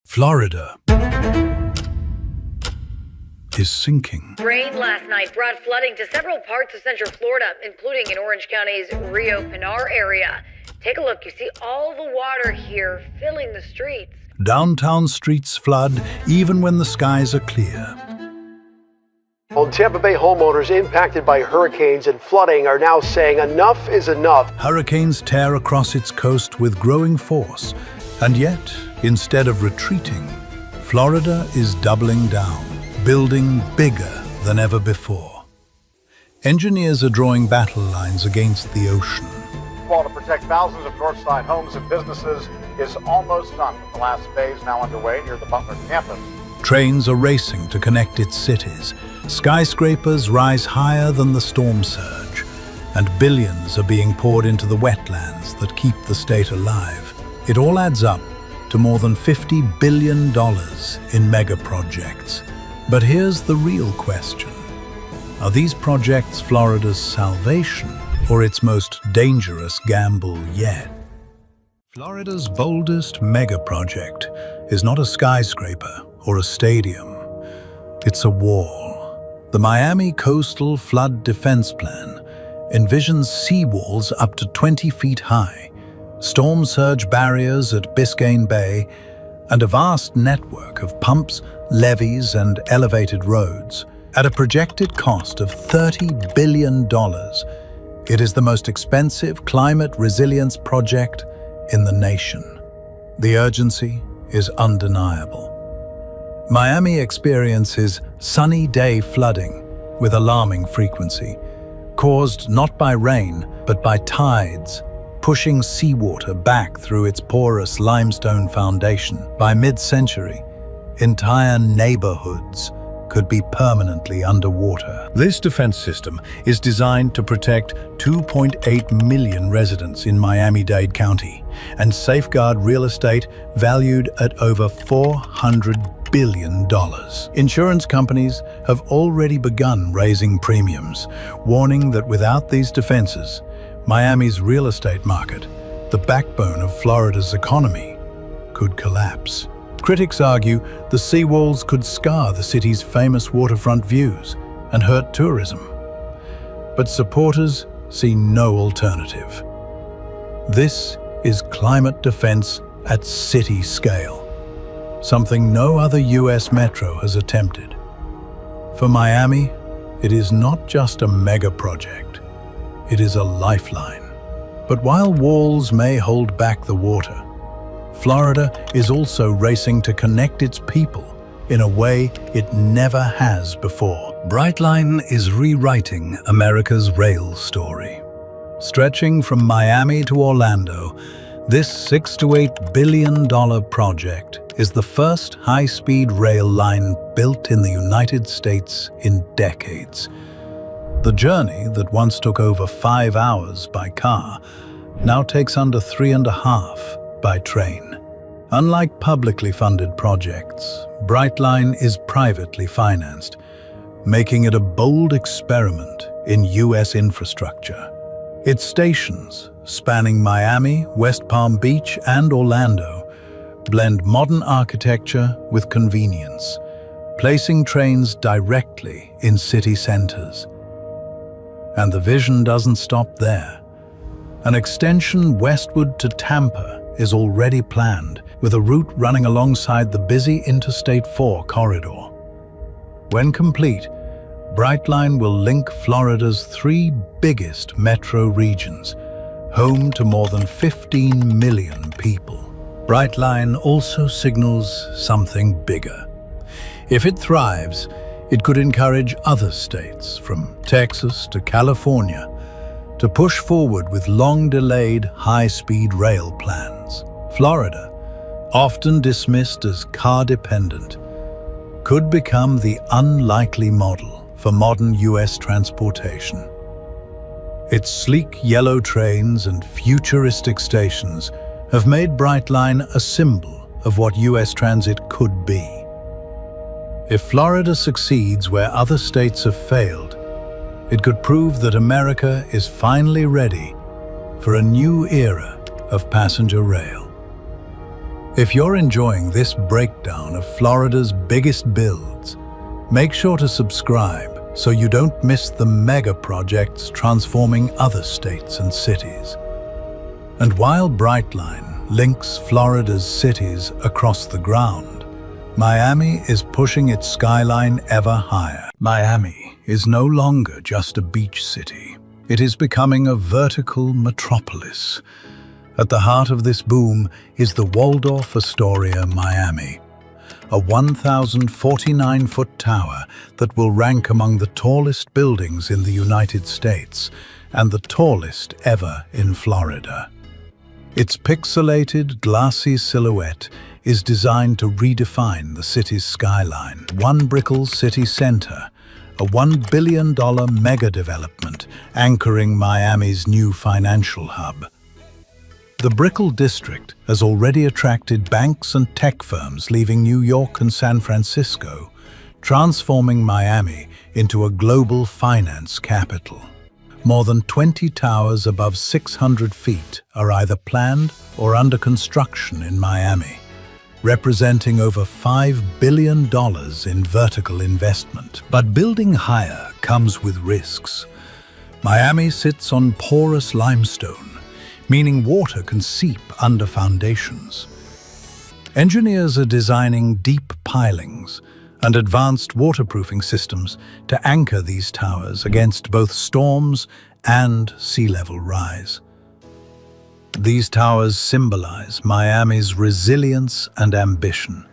Florida is sinking. Rain last night brought flooding to several parts of central Florida, including in Orange County's Rio Pinar area. Take a look. You see all the water here filling the streets. Downtown streets flood even when the skies are clear. Well, Tampa Bay homeowners impacted by hurricanes and flooding are now saying enough is enough. Hurricanes tear across its coast with growing force, and yet, instead of retreating, Florida is doubling down, building bigger than ever before. Engineers are drawing battle lines against the ocean. Wall to protect thousands of Northside homes and businesses is almost done, with the last phase now underway near the Butler campus. Trains are racing to connect its cities. Skyscrapers rise higher than the storm surge, and billions are being poured into the wetlands that keep the state alive. It all adds up to more than $50 billion in megaprojects. But here's the real question. Are these projects Florida's salvation or its most dangerous gamble yet? Florida's boldest megaproject is not a skyscraper or a stadium. It's a wall. The Miami Coastal Flood Defense Plan envisions seawalls up to 20 feet high, storm surge barriers at Biscayne Bay, and a vast network of pumps, levees, and elevated roads. At a projected cost of $30 billion, it is the most expensive climate resilience project in the nation. The urgency is undeniable. Miami experiences sunny day flooding with alarming frequency, caused not by rain, but by tides, pushing seawater back through its porous limestone foundation. By mid-century, entire neighborhoods could be permanently underwater. This defense system is designed to protect 2.8 million residents in Miami-Dade County and safeguard real estate valued at over $400 billion. Insurance companies have already begun raising premiums, warning that without these defenses, Miami's real estate market, the backbone of Florida's economy, could collapse. Critics argue the seawalls could scar the city's famous waterfront views and hurt tourism. But supporters see no alternative. This is climate defense at city scale, something no other U.S. metro has attempted. For Miami, it is not just a mega project, it is a lifeline. But while walls may hold back the water, Florida is also racing to connect its people in a way it never has before. Brightline is rewriting America's rail story. Stretching from Miami to Orlando, this $6 to $8 billion project is the first high-speed rail line built in the United States in decades. The journey that once took over 5 hours by car now takes under 3.5 by train. Unlike publicly funded projects, Brightline is privately financed, making it a bold experiment in U.S. infrastructure. Its stations, spanning Miami, West Palm Beach, and Orlando, blend modern architecture with convenience, placing trains directly in city centers. And the vision doesn't stop there. An extension westward to Tampa is already planned, with a route running alongside the busy Interstate 4 corridor. When complete, Brightline will link Florida's 3 biggest metro regions, home to more than 15 million people. Brightline also signals something bigger. If it thrives, it could encourage other states, from Texas to California, to push forward with long-delayed high-speed rail plans. Florida, often dismissed as car-dependent, could become the unlikely model for modern U.S. transportation. Its sleek yellow trains and futuristic stations have made Brightline a symbol of what U.S. transit could be. If Florida succeeds where other states have failed, it could prove that America is finally ready for a new era of passenger rail. If you're enjoying this breakdown of Florida's biggest builds, make sure to subscribe so you don't miss the mega projects transforming other states and cities. And while Brightline links Florida's cities across the ground, Miami is pushing its skyline ever higher. Miami is no longer just a beach city. It is becoming a vertical metropolis. At the heart of this boom is the Waldorf Astoria, Miami, a 1,049-foot tower that will rank among the tallest buildings in the United States and the tallest ever in Florida. Its pixelated, glassy silhouette is designed to redefine the city's skyline. One Brickell city center, a $1 billion mega development anchoring Miami's new financial hub. The Brickell district has already attracted banks and tech firms leaving New York and San Francisco, transforming Miami into a global finance capital. More than 20 towers above 600 feet are either planned or under construction in Miami, representing over $5 billion in vertical investment. But building higher comes with risks. Miami sits on porous limestone, meaning water can seep under foundations. Engineers are designing deep pilings and advanced waterproofing systems to anchor these towers against both storms and sea level rise. These towers symbolize Miami's resilience and ambition.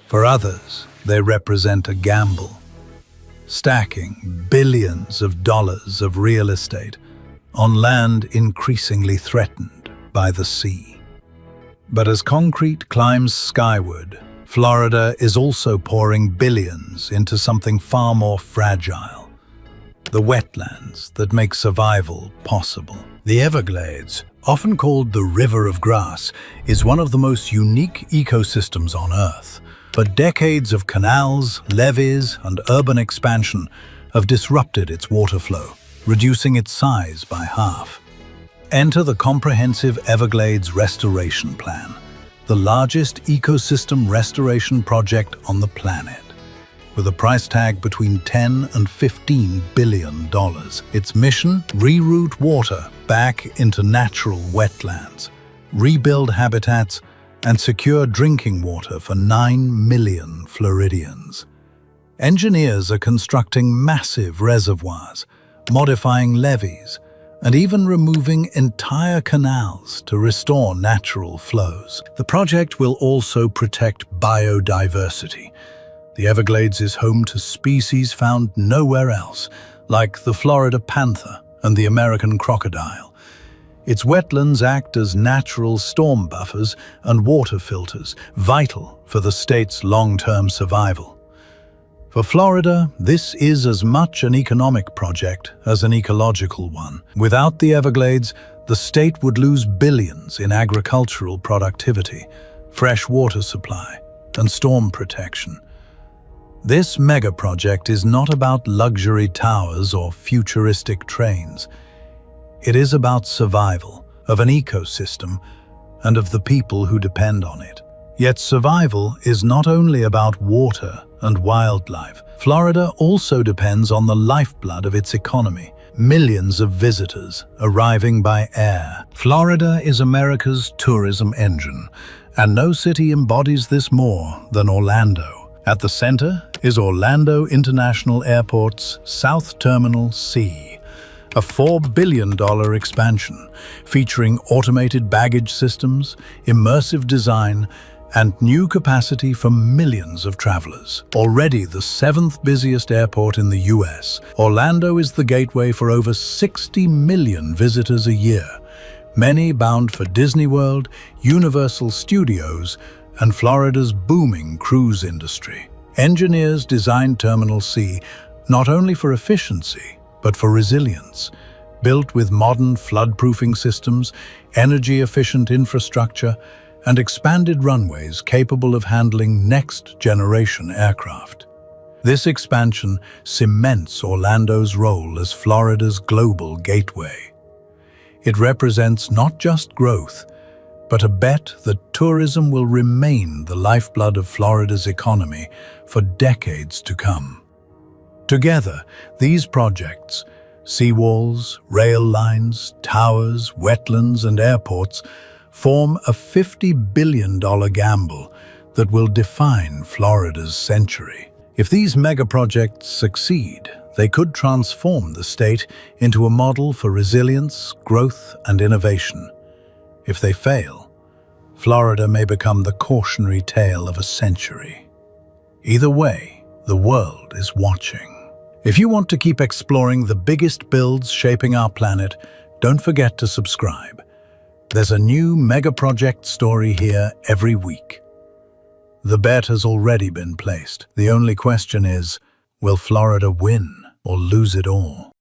For others, they represent a gamble, stacking billions of dollars of real estate on land increasingly threatened by the sea. But as concrete climbs skyward, Florida is also pouring billions into something far more fragile: the wetlands that make survival possible. The Everglades, often called the River of Grass, is one of the most unique ecosystems on Earth. But decades of canals, levees, and urban expansion have disrupted its water flow, reducing its size by half. Enter the comprehensive Everglades Restoration Plan, the largest ecosystem restoration project on the planet. With a price tag between $10 and $15 billion. Its mission: reroute water back into natural wetlands, rebuild habitats, and secure drinking water for 9 million Floridians. Engineers are constructing massive reservoirs, modifying levees, and even removing entire canals to restore natural flows. The project will also protect biodiversity. The Everglades is home to species found nowhere else, like the Florida panther and the American crocodile. Its wetlands act as natural storm buffers and water filters, vital for the state's long-term survival. For Florida, this is as much an economic project as an ecological one. Without the Everglades, the state would lose billions in agricultural productivity, fresh water supply, and storm protection. This mega-project is not about luxury towers or futuristic trains. It is about survival of an ecosystem and of the people who depend on it. Yet survival is not only about water and wildlife. Florida also depends on the lifeblood of its economy: millions of visitors arriving by air. Florida is America's tourism engine, and no city embodies this more than Orlando. At the center is Orlando International Airport's South Terminal C, a $4 billion expansion featuring automated baggage systems, immersive design, and new capacity for millions of travelers. Already the 7th busiest airport in the US, Orlando is the gateway for over 60 million visitors a year, many bound for Disney World, Universal Studios, and Florida's booming cruise industry. Engineers designed Terminal C not only for efficiency, but for resilience. Built with modern flood-proofing systems, energy-efficient infrastructure, and expanded runways capable of handling next-generation aircraft. This expansion cements Orlando's role as Florida's global gateway. It represents not just growth, but a bet that tourism will remain the lifeblood of Florida's economy for decades to come. Together, these projects, seawalls, rail lines, towers, wetlands, and airports, form a $50 billion gamble that will define Florida's century. If these megaprojects succeed, they could transform the state into a model for resilience, growth, and innovation. If they fail, Florida may become the cautionary tale of a century. Either way, the world is watching. If you want to keep exploring the biggest builds shaping our planet, don't forget to subscribe. There's a new megaproject story here every week. The bet has already been placed. The only question is, will Florida win or lose it all?